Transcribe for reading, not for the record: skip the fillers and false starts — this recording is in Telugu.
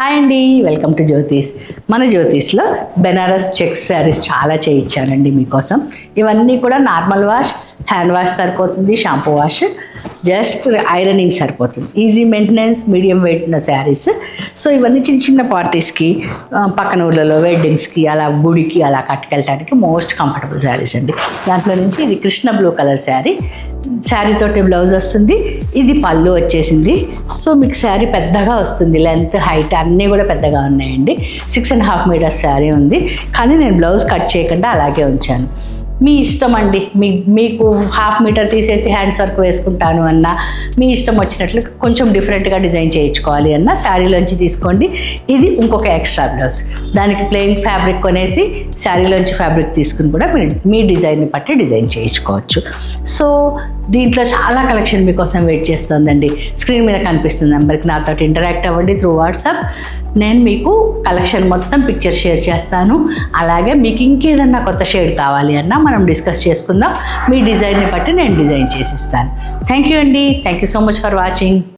హాయ్ అండి, వెల్కమ్ టు జ్యోతిష్. మన జ్యోతిష్లో బెనారస్ చెక్స్ శారీస్ చాలా చేయించానండి మీకోసం. ఇవన్నీ కూడా నార్మల్ వాష్, హ్యాండ్ వాష్ సరిపోతుంది, షాంపూ వాష్, జస్ట్ ఐరనింగ్ సరిపోతుంది. ఈజీ మెయింటెనెన్స్, మీడియం వెయిట్ ఉన్న శారీస్. సో ఇవన్నీ చిన్న చిన్న పార్టీస్కి, పక్కన ఊళ్ళలో వెడ్డింగ్స్కి, అలా గుడికి అలా కట్టుకెళ్ళడానికి మోస్ట్ కంఫర్టబుల్ శారీస్ అండి. దాంట్లో నుంచి ఇది కృష్ణ బ్లూ కలర్ శారీ, శారీతోటి బ్లౌజ్ వస్తుంది. ఇది పళ్ళు వచ్చేసింది. సో మీకు శారీ పెద్దగా వస్తుంది, లెంత్ హైట్ అన్నీ కూడా పెద్దగా ఉన్నాయండి. 6.5 మీటర్స్ శారీ ఉంది, కానీ నేను బ్లౌజ్ కట్ చేయకుండా అలాగే ఉంచాను. మీ ఇష్టం అండి, మీకు 1/2 మీటర్ తీసేసి హ్యాండ్స్ వర్క్ వేసుకుంటాను అన్నా, మీ ఇష్టం వచ్చినట్లు కొంచెం డిఫరెంట్గా డిజైన్ చేయించుకోవాలి అన్నా శారీలోంచి తీసుకోండి. ఇది ఇంకొక ఎక్స్ట్రా బ్లౌజ్, దానికి ప్లెయిన్ ఫ్యాబ్రిక్ కొనేసి శారీలోంచి ఫ్యాబ్రిక్ తీసుకుని కూడా మీ డిజైన్ని బట్టి డిజైన్ చేయించుకోవచ్చు. సో దీంట్లో చాలా కలెక్షన్ మీకోసం వెయిట్ చేస్తుందండి. స్క్రీన్ మీద కనిపిస్తుంది నెంబర్కి నాతో ఇంటరాక్ట్ అవ్వండి త్రూ వాట్సాప్. నేను మీకు కలెక్షన్ మొత్తం పిక్చర్ షేర్ చేస్తాను. అలాగే మీకు ఇంకేదన్నా కొత్త షేడ్ కావాలి అన్నా మనం డిస్కస్ చేసుకుందాం. మీ డిజైన్ని బట్టి నేను డిజైన్ చేసిస్తాను. థ్యాంక్ యూ అండి. Thank you so much for watching.